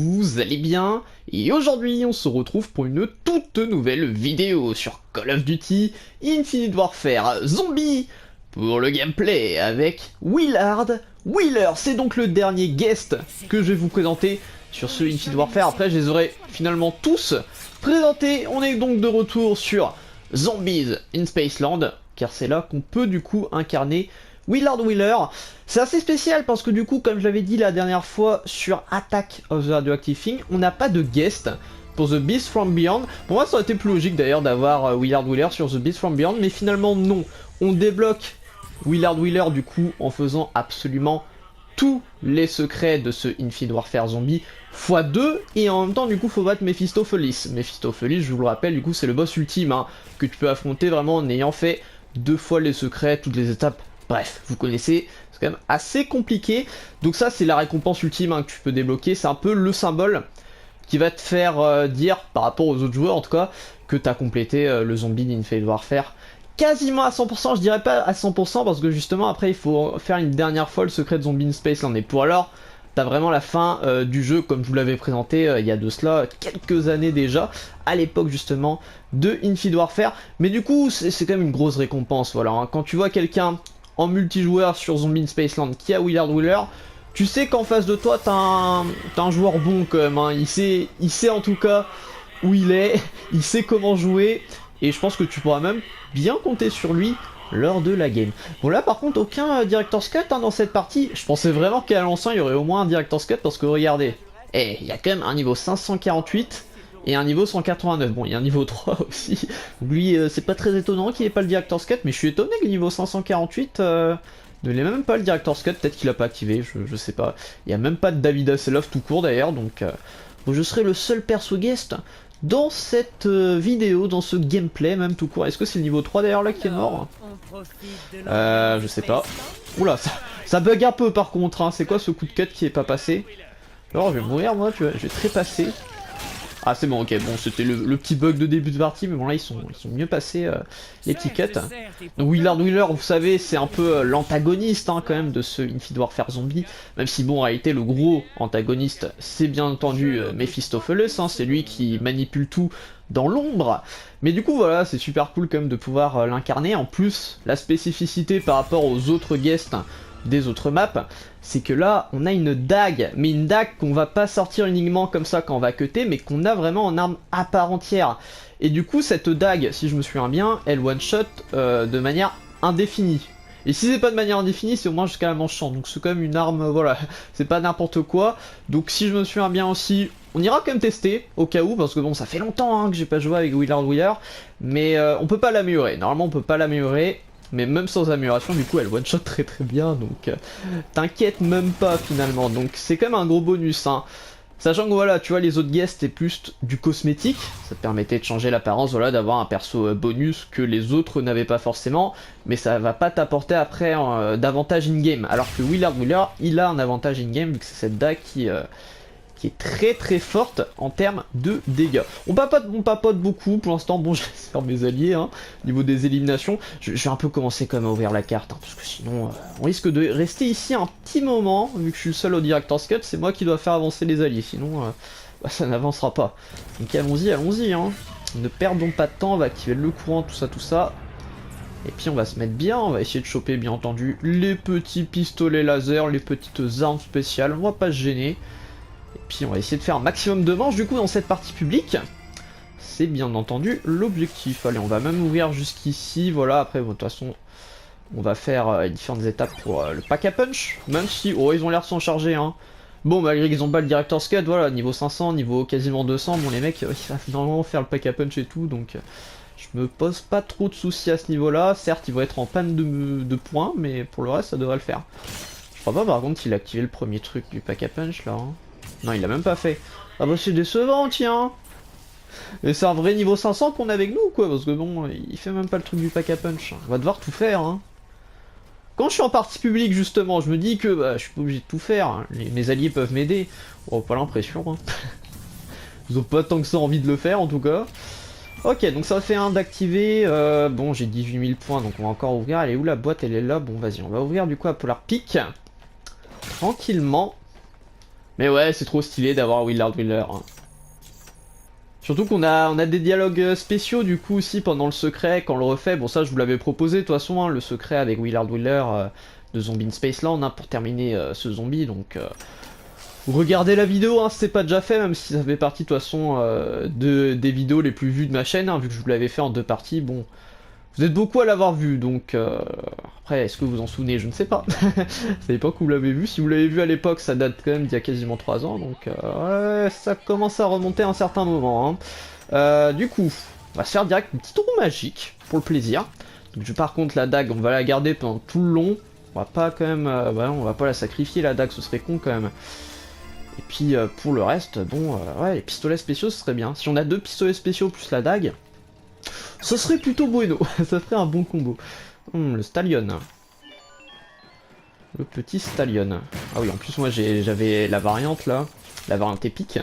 Vous allez bien? Et aujourd'hui on se retrouve pour une toute nouvelle vidéo sur Call of Duty Infinite Warfare Zombie pour le gameplay avec Willard Wheeler. C'est donc le dernier guest que je vais vous présenter sur ce Infinite Warfare. Après je les aurai finalement tous présentés. On est donc de retour sur Zombies in Spaceland car c'est là qu'on peut du coup incarner Willard Wheeler. C'est assez spécial parce que du coup, comme je l'avais dit la dernière fois sur Attack of the Radioactive Thing, on n'a pas de guest pour The Beast from Beyond. Pour moi, ça aurait été plus logique d'ailleurs d'avoir Willard Wheeler sur The Beast from Beyond, mais finalement non. On débloque Willard Wheeler du coup en faisant absolument tous les secrets de ce Infinite Warfare Zombie x2, et en même temps du coup faut battre Mephistopheles. Mephistopheles, je vous le rappelle, du coup c'est le boss ultime hein, que tu peux affronter vraiment en ayant fait 2 fois les secrets, toutes les étapes. Bref, vous connaissez, c'est quand même assez compliqué. Donc ça, c'est la récompense ultime hein, que tu peux débloquer. C'est un peu le symbole qui va te faire dire, par rapport aux autres joueurs en tout cas, que tu as complété le zombie d'Infinite Warfare quasiment à 100%. Je dirais pas à 100% parce que justement, après, il faut faire une dernière fois le secret de Zombie in Spaceland. Et pour alors, t'as vraiment la fin du jeu, comme je vous l'avais présenté il y a de cela quelques années déjà, à l'époque justement de Infinite Warfare. Mais du coup, c'est quand même une grosse récompense. Voilà, hein. Quand tu vois quelqu'un en multijoueur sur Zombie in Spaceland qui a Willard Wheeler, tu sais qu'en face de toi t'as un joueur bon quand même, hein. Il sait en tout cas où il est, il sait comment jouer, et je pense que tu pourras même bien compter sur lui lors de la game. Bon là par contre aucun Director's Cut hein, dans cette partie. Je pensais vraiment qu'à l'ancien il y aurait au moins un Director's Cut parce que regardez, il y a quand même un niveau 548 et un niveau 189. Bon, il y a un niveau 3 aussi. Lui, c'est pas très étonnant qu'il ait pas le Director's Cut, mais je suis étonné que le niveau 548 ne l'ait même pas le Director's Cut. Peut-être qu'il a pas activé, je sais pas. Il y a même pas de David Hasselhoff tout court d'ailleurs, donc bon, je serai le seul perso guest dans cette vidéo, dans ce gameplay même tout court. Est-ce que c'est le niveau 3 d'ailleurs là qui est mort? Je sais pas. Oula, ça bug un peu par contre, hein. C'est quoi ce coup de cut qui est pas passé? Alors je vais mourir moi, tu vois, je vais trépasser. Ah c'est bon, ok, bon c'était le petit bug de début de partie, mais bon là ils sont mieux passés les petits cuts. Donc Willard Wheeler, vous savez, c'est un peu l'antagoniste hein, quand même de ce Infinite Warfare Zombie, même si bon en réalité le gros antagoniste c'est bien entendu Mephistopheles, hein, c'est lui qui manipule tout dans l'ombre. Mais du coup voilà, c'est super cool quand même de pouvoir l'incarner. En plus, la spécificité par rapport aux autres guests des autres maps, c'est que là on a une dague, mais une dague qu'on va pas sortir uniquement comme ça quand on va cutter, mais qu'on a vraiment en arme à part entière. Et du coup cette dague, si je me souviens bien, elle one shot de manière indéfinie. Et si c'est pas de manière indéfinie, c'est au moins jusqu'à la manche champ. Donc c'est quand même une arme, voilà, c'est pas n'importe quoi. Donc si je me souviens bien aussi, on ira quand même tester, au cas où, parce que bon, ça fait longtemps hein, que j'ai pas joué avec Willard Wheeler, mais on peut pas l'améliorer. Normalement on peut pas l'améliorer. Mais même sans amélioration, du coup, elle one-shot très très bien, donc t'inquiète même pas finalement. Donc c'est quand même un gros bonus, hein. Sachant que voilà, tu vois, les autres guests, c'est plus du cosmétique. Ça te permettait de changer l'apparence, voilà, d'avoir un perso bonus que les autres n'avaient pas forcément. Mais ça va pas t'apporter après d'avantage in-game. Alors que Willard Wheeler, il a un avantage in-game, vu que c'est cette dague qui est très très forte en termes de dégâts. On papote beaucoup pour l'instant. Bon, je laisse faire mes alliés hein, au niveau des éliminations. Je vais un peu commencer quand même à ouvrir la carte, hein, parce que sinon on risque de rester ici un petit moment, vu que je suis le seul au Director's Cut. C'est moi qui dois faire avancer les alliés, sinon bah, ça n'avancera pas. Donc allons-y, hein. Ne perdons pas de temps, on va activer le courant, tout ça. Et puis on va se mettre bien, on va essayer de choper bien entendu les petits pistolets laser, les petites armes spéciales, on va pas se gêner. Et puis on va essayer de faire un maximum de manches du coup dans cette partie publique. C'est bien entendu l'objectif. Allez, on va même ouvrir jusqu'ici, voilà, après bon, de toute façon on va faire différentes étapes pour le pack à punch. Même si, oh ils ont l'air de s'en charger hein. Bon malgré qu'ils ont pas le Director's Cut, voilà, niveau 500, niveau quasiment 200, bon les mecs ils vont normalement faire le pack à punch et tout, donc je me pose pas trop de soucis à ce niveau là. Certes ils vont être en panne de points, mais pour le reste ça devrait le faire. Je crois pas par contre qu'il a activé le premier truc du pack à punch là hein. Non, il l'a même pas fait. Ah bah c'est décevant, tiens. Mais c'est un vrai niveau 500 qu'on a avec nous, quoi. Parce que bon, il fait même pas le truc du pack à punch. On va devoir tout faire, hein. Quand je suis en partie publique, justement, je me dis que bah, je suis pas obligé de tout faire. Hein. Mes alliés peuvent m'aider. Oh, pas l'impression, hein. Ils ont pas tant que ça envie de le faire, en tout cas. Ok, donc ça fait un d'activer. Bon, j'ai 18 000 points, donc on va encore ouvrir. Elle est où la boîte? Elle est là. Bon, vas-y, on va ouvrir du coup à Polar Peak. Tranquillement. Mais ouais, c'est trop stylé d'avoir Willard Wheeler. Hein. Surtout qu'on a des dialogues spéciaux du coup aussi pendant le secret, quand on le refait. Bon ça je vous l'avais proposé de toute façon, hein, le secret avec Willard Wheeler de Zombie in Spaceland hein, pour terminer ce zombie. Donc vous regardez la vidéo hein, si c'est pas déjà fait, même si ça fait partie de toute façon des vidéos les plus vues de ma chaîne, hein, vu que je vous l'avais fait en 2 parties. Bon, vous êtes beaucoup à l'avoir vu, donc après, est-ce que vous en souvenez? Je ne sais pas. C'est l'époque où vous l'avez vu. Si vous l'avez vu à l'époque, ça date quand même d'il y a quasiment 3 ans, donc ouais, ça commence à remonter à un certain moment. Hein. Du coup, on va se faire direct une petite roue magique, pour le plaisir. Donc par contre, la dague, on va la garder pendant tout le long. On va pas quand même... on va pas la sacrifier, la dague, ce serait con quand même. Et puis pour le reste, bon, ouais, les pistolets spéciaux, ce serait bien. Si on a 2 pistolets spéciaux plus la dague... Ce serait plutôt bueno, ça ferait un bon combo. Le Stallion. Le petit Stallion. Ah oui, en plus moi j'avais la variante là, la variante épique.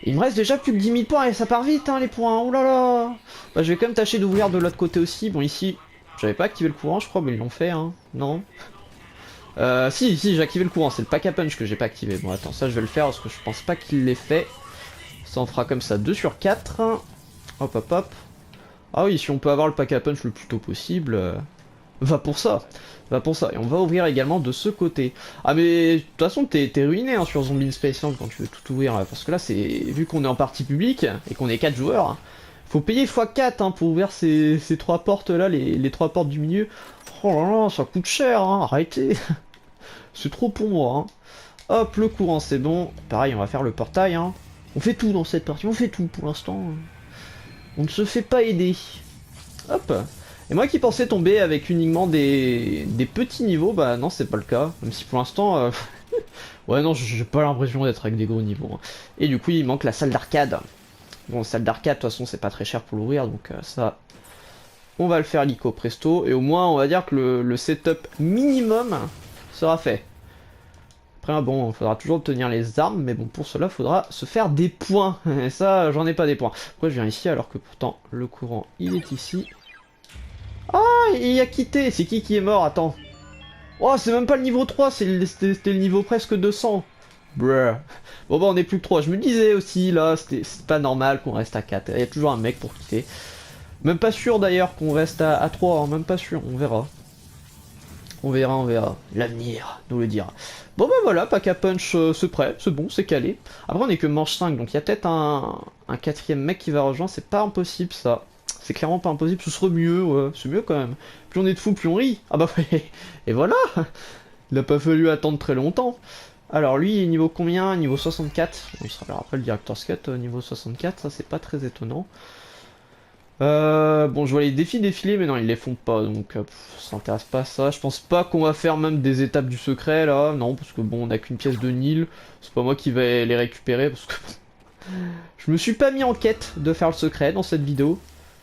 Il me reste déjà plus que 10 000 points et ça part vite hein les points, oh là là. Bah, je vais quand même tâcher d'ouvrir de l'autre côté aussi. Bon ici, j'avais pas activé le courant je crois, mais ils l'ont fait hein, non si, j'ai activé le courant, c'est le pack à punch que j'ai pas activé. Bon attends, ça je vais le faire parce que je pense pas qu'il l'ait fait. Ça en fera comme ça 2 sur 4. Hop hop hop. Ah oui, si on peut avoir le pack à punch le plus tôt possible, va pour ça. Va pour ça. Et on va ouvrir également de ce côté. Ah mais de toute façon t'es ruiné hein, sur Zombie in Spaceland quand tu veux tout ouvrir. Parce que là c'est. Vu qu'on est en partie publique et qu'on est 4 joueurs, faut payer x4 hein, pour ouvrir ces 3 portes là, les 3 portes du milieu. Oh là là, ça coûte cher, hein, arrêtez. C'est trop pour moi. Hein. Hop, le courant c'est bon. Pareil, on va faire le portail. Hein. On fait tout dans cette partie, on fait tout pour l'instant. On ne se fait pas aider. Hop. Et moi qui pensais tomber avec uniquement des petits niveaux, bah non c'est pas le cas. Même si pour l'instant... ouais non, j'ai pas l'impression d'être avec des gros niveaux. Hein. Et du coup il manque la salle d'arcade. Bon, salle d'arcade de toute façon c'est pas très cher pour l'ouvrir, donc ça... On va le faire lico presto. Et au moins on va dire que le setup minimum sera fait. Après bon, il faudra toujours obtenir les armes, mais bon pour cela il faudra se faire des points. Et ça, j'en ai pas des points. Pourquoi je viens ici alors que pourtant le courant il est ici? Ah, il a quitté. C'est qui est mort? Attends. Oh, c'est même pas le niveau 3, c'était le niveau presque 200. Bruh. Bon bah on est plus que 3. Je me disais aussi là, c'est pas normal qu'on reste à 4. Il y a toujours un mec pour quitter. Même pas sûr d'ailleurs qu'on reste à 3, hein. Même pas sûr, on verra. On verra. L'avenir nous le dira. Bon bah voilà, pack à punch c'est prêt, c'est bon, c'est calé. Après on est que manche 5, donc il y a peut-être un 4ème mec qui va rejoindre, c'est pas impossible ça. C'est clairement pas impossible, ce serait mieux, ouais, c'est mieux quand même. Plus on est de fous, plus on rit. Ah bah et voilà. Il a pas fallu attendre très longtemps. Alors lui, il est niveau combien? Niveau 64. Bon, il sera après le Director's Cut niveau 64, ça c'est pas très étonnant. Bon, je vois les défis défiler, mais non, ils les font pas, donc ça s'intéresse pas à ça. Je pense pas qu'on va faire même des étapes du secret, là. Non, parce que bon, on a qu'une pièce de Nil. C'est pas moi qui vais les récupérer, parce que je me suis pas mis en quête de faire le secret dans cette vidéo.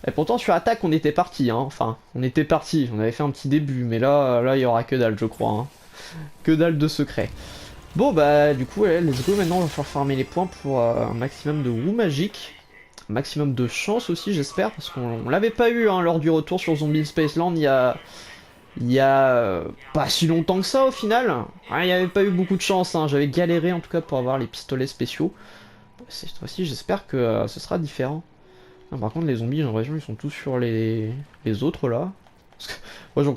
Et pourtant, sur Attaque, on était parti, hein. Enfin, on était parti. On avait fait un petit début, mais là, il y aura que dalle, je crois. Hein. Que dalle de secret. Bon, bah, du coup, ouais, let's go. Maintenant, on va falloir farmer les points pour un maximum de roues magiques. Maximum de chance aussi j'espère, parce qu'on l'avait pas eu hein, lors du retour sur Zombie in Spaceland il y a pas si longtemps que ça au final. Il n'y avait pas eu beaucoup de chance, hein. J'avais galéré en tout cas pour avoir les pistolets spéciaux. Cette fois-ci j'espère que ce sera différent. Non, par contre les zombies j'ai l'impression ils sont tous sur les autres là. Parce que, moi j'en